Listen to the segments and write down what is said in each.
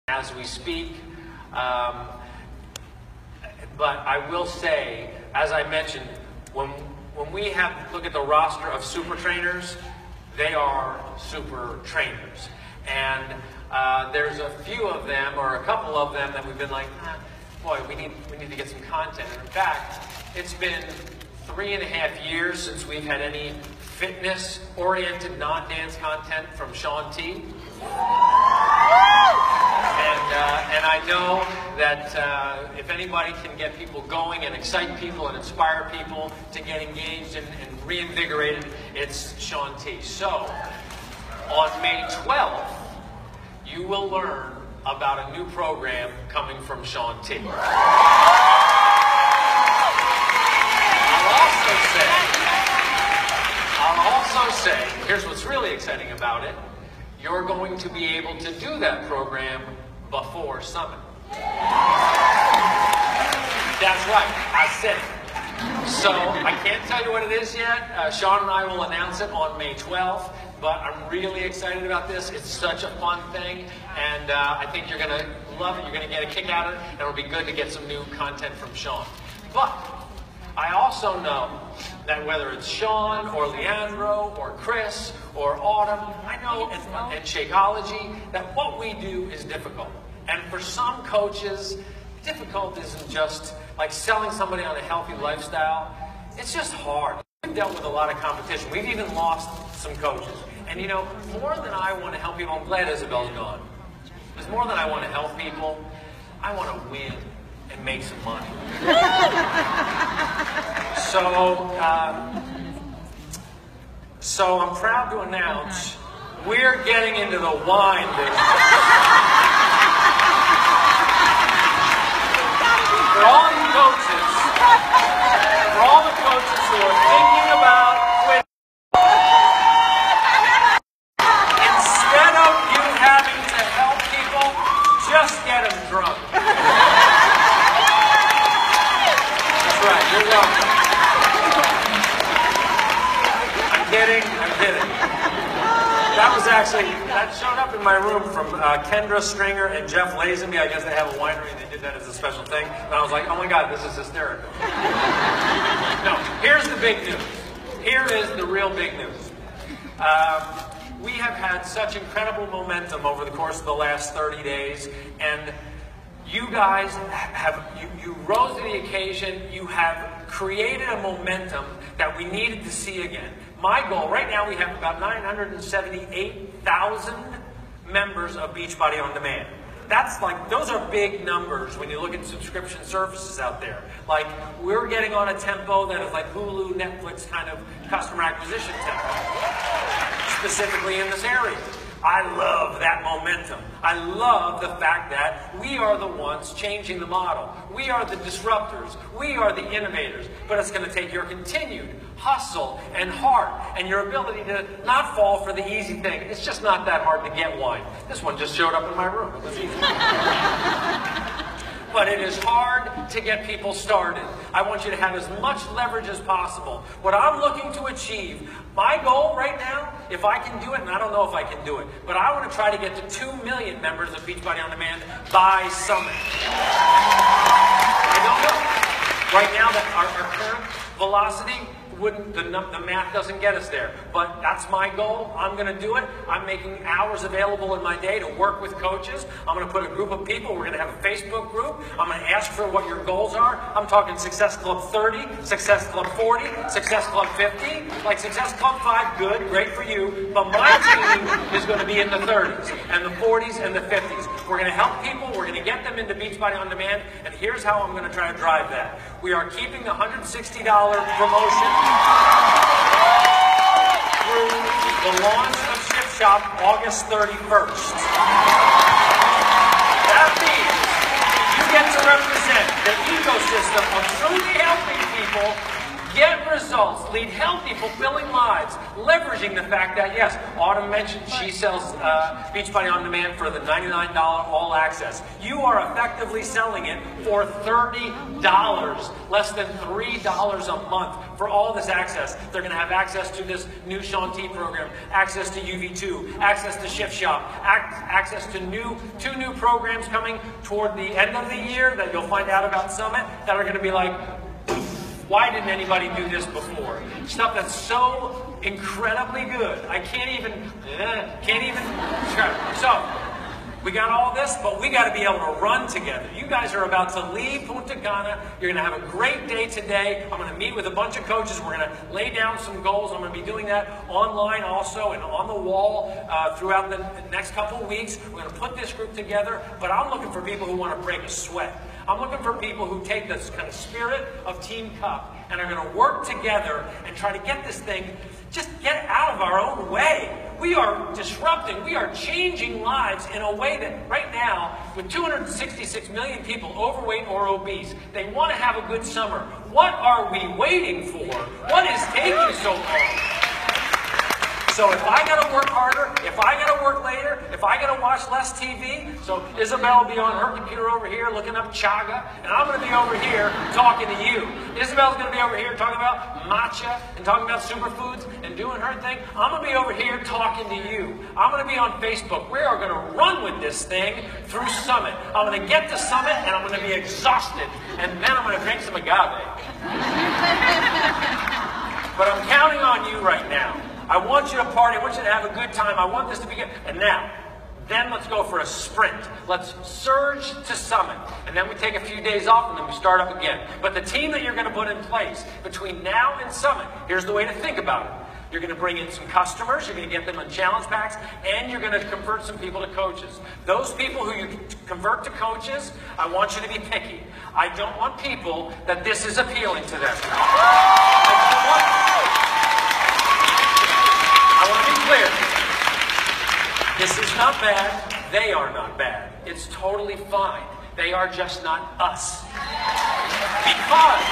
as we speak. But I will say, as I mentioned, when we look at the roster of super trainers, they are super trainers. And there's a few of them, or a couple of them, that we've been like, boy, we need to get some content. And in fact, it's been 3.5 years since we've had any fitness-oriented, non-dance content from Shaun T. And I know that if anybody can get people going and excite people and inspire people to get engaged and reinvigorated, it's Shaun T. So, on May 12th, you will learn about a new program coming from Shaun T. I'll also say, here's what's really exciting about it. You're going to be able to do that program before Summit. That's right, I said it. So I can't tell you what it is yet. Shaun and I will announce it on May 12th, but I'm really excited about this. It's such a fun thing, and I think you're going to love it. You're going to get a kick out of it, and it'll be good to get some new content from Shaun. But I also know that whether it's Shaun or Leandro or Chris or Autumn, I know in Shakeology that what we do is difficult. And for some coaches, difficult isn't just like selling somebody on a healthy lifestyle. It's just hard. We've dealt with a lot of competition. We've even lost some coaches. And you know, more than I want to help people, I'm glad Isabel's gone. Because more than I want to help people, I want to win and make some money. So I'm proud to announce we're getting into the wine business. For all you coaches, for all the coaches who are thinking about quitting, instead of you having to help people, just get them drunk. That's right, you're welcome. I'm kidding. That showed up in my room from Kendra Stringer and Jeff Lazenby. I guess they have a winery and they did that as a special thing. And I was like, oh my God, this is hysterical. No, here's the big news. Here is the real big news. We have had such incredible momentum over the course of the last 30 days, and you guys you rose to the occasion. You have created a momentum that we needed to see again. My goal, right now we have about 978,000 members of Beachbody On Demand. That's like, those are big numbers when you look at subscription services out there. Like, we're getting on a tempo that is like Hulu, Netflix kind of customer acquisition tempo, specifically in this area. I love that momentum. I love the fact that we are the ones changing the model. We are the disruptors. We are the innovators. But it's going to take your continued hustle and heart and your ability to not fall for the easy thing. It's just not that hard to get wine. This one just showed up in my room. It was easy. But it is hard to get people started. I want you to have as much leverage as possible. What I'm looking to achieve, my goal right now, if I can do it, and I don't know if I can do it, but I want to try to get to 2 million members of Beachbody On Demand by Summit. I don't know. Right now, our current velocity, the math doesn't get us there. But that's my goal. I'm going to do it. I'm making hours available in my day to work with coaches. I'm going to put a group of people. We're going to have a Facebook group. I'm going to ask for what your goals are. I'm talking Success Club 30, Success Club 40, Success Club 50. Like Success Club 5, good, great for you. But my team is going to be in the 30s and the 40s and the 50s. We're going to help people. We're going to get them into Beachbody On Demand. And here's how I'm going to try to drive that. We are keeping the $160 promotion through the launch of Ship Shop August 31st. That means you get to represent the ecosystem of truly helping people Get results, lead healthy, fulfilling lives, leveraging the fact that, yes, Autumn mentioned she sells Beachbody On Demand for the $99 all access. You are effectively selling it for $30, less than $3 a month for all this access. They're going to have access to this new Shaun T program, access to UV2, access to Shift Shop, access to two new programs coming toward the end of the year that you'll find out about Summit that are going to be like, why didn't anybody do this before? Stuff that's so incredibly good. I can't even describe. So, we got all this, but we got to be able to run together. You guys are about to leave Punta Cana. You're going to have a great day today. I'm going to meet with a bunch of coaches. We're going to lay down some goals. I'm going to be doing that online also and on the wall throughout the next couple of weeks. We're going to put this group together, but I'm looking for people who want to break a sweat. I'm looking for people who take this kind of spirit of Team Cup and are going to work together and try to get this thing, just get out of our own way. We are disrupting, we are changing lives in a way that right now, with 266 million people overweight or obese, they want to have a good summer. What are we waiting for? What is taking so long? So if I got to work harder, if I got to work later, if I got to watch less TV, so Isabel will be on her computer over here looking up chaga, and I'm going to be over here talking to you. Isabel's going to be over here talking about matcha and talking about superfoods and doing her thing. I'm going to be over here talking to you. I'm going to be on Facebook. We are going to run with this thing through Summit. I'm going to get to Summit, and I'm going to be exhausted, and then I'm going to drink some agave. But I'm counting on you right now. I want you to party. I want you to have a good time. I want this to be good. And now, then let's go for a sprint. Let's surge to Summit. And then we take a few days off and then we start up again. But the team that you're going to put in place between now and Summit, here's the way to think about it. You're going to bring in some customers, you're going to get them on challenge packs, and you're going to convert some people to coaches. Those people who you convert to coaches, I want you to be picky. I don't want people that this is appealing to them. I want to be clear. This is not bad. They are not bad. It's totally fine. They are just not us. Because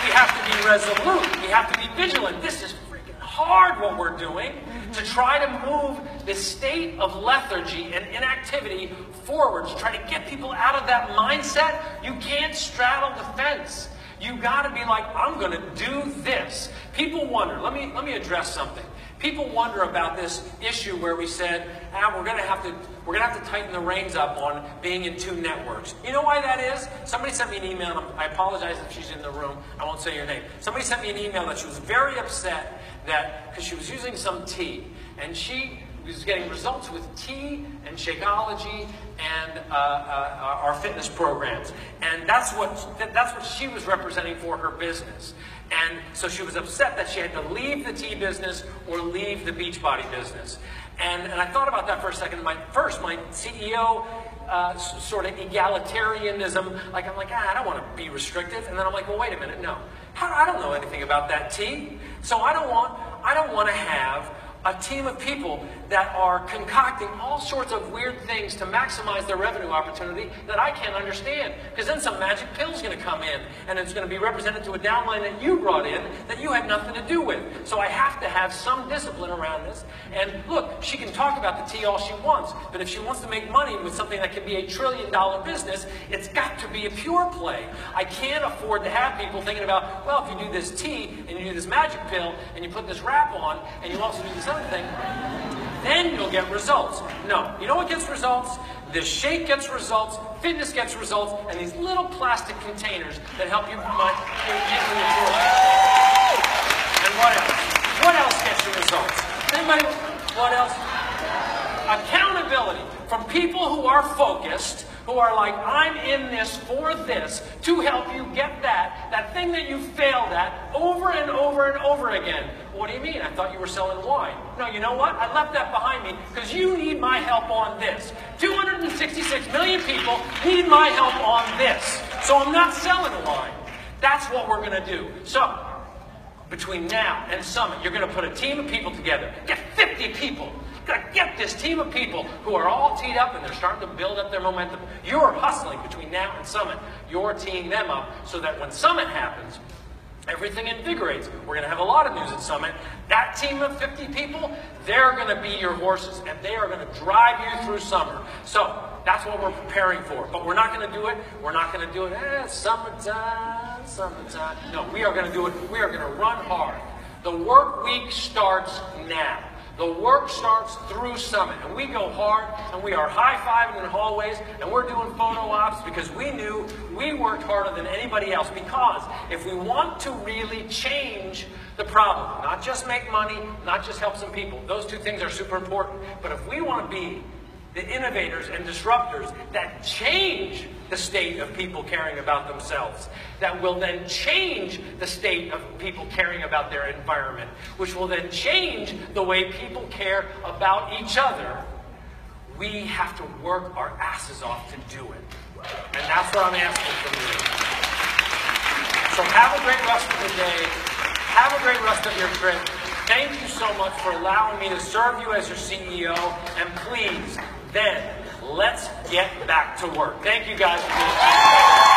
we have to be resolute. We have to be vigilant. This is freaking hard what we're doing to try to move this state of lethargy and inactivity forward, to try to get people out of that mindset. You can't straddle the fence. You got to be like, I'm going to do this. People wonder. Let me address something. People wonder about this issue where we said, we're going to have to tighten the reins up on being in two networks. You know why that is? Somebody sent me an email, and I apologize if she's in the room. I won't say your name. Somebody sent me an email that she was very upset that because she was using some tea, and she was getting results with tea and Shakeology and our fitness programs, and that's what she was representing for her business. And so she was upset that she had to leave the tea business or leave the Beachbody business. And I thought about that for a second. My CEO sort of egalitarianism, I'm like, I don't want to be restrictive. And then I'm like, well, wait a minute, no. I don't know anything about that tea. So I don't want to have a team of people that are concocting all sorts of weird things to maximize their revenue opportunity that I can't understand. Because then some magic pill is going to come in, and it's going to be represented to a downline that you brought in that you had nothing to do with. So I have to have some discipline around this. And look, she can talk about the tea all she wants, but if she wants to make money with something that can be $1 trillion business, it's got to be a pure play. I can't afford to have people thinking about, well, if you do this tea, and you do this magic pill, and you put this wrap on, and you also do this other thing, then you'll get results. No. You know what gets results? The shake gets results, fitness gets results, and these little plastic containers that help you get in your world. And what else? What else gets you results? Anybody? What else? Accountability from people who are focused, who are like, I'm in this for this, to help you get that thing that you failed at over and over and over again. What do you mean? I thought you were selling wine. No, you know what? I left that behind me because you need my help on this. 266 million people need my help on this. So I'm not selling wine. That's what we're going to do. So, between now and Summit, you're going to put a team of people together. Get 50 people. You've got to get this team of people who are all teed up and they're starting to build up their momentum. You're hustling between now and Summit. You're teeing them up so that when Summit happens, Everything invigorates. We're going to have a lot of news at Summit. That team of 50 people, they're going to be your horses, and they are going to drive you through summer. So that's what we're preparing for. But we're not going to do it. We're not going to do it, summertime, summertime. No, we are going to do it. We are going to run hard. The work week starts now. The work starts through Summit, and we go hard, and we are high-fiving in hallways, and we're doing photo ops because we knew we worked harder than anybody else. Because if we want to really change the problem, not just make money, not just help some people, those two things are super important. But if we want to be the innovators and disruptors that change the state of people caring about themselves, that will then change the state of people caring about their environment, which will then change the way people care about each other, we have to work our asses off to do it. And that's what I'm asking from you. So have a great rest of the day. Have a great rest of your trip. Thank you so much for allowing me to serve you as your CEO. And please, then, let's get back to work. Thank you guys for being here.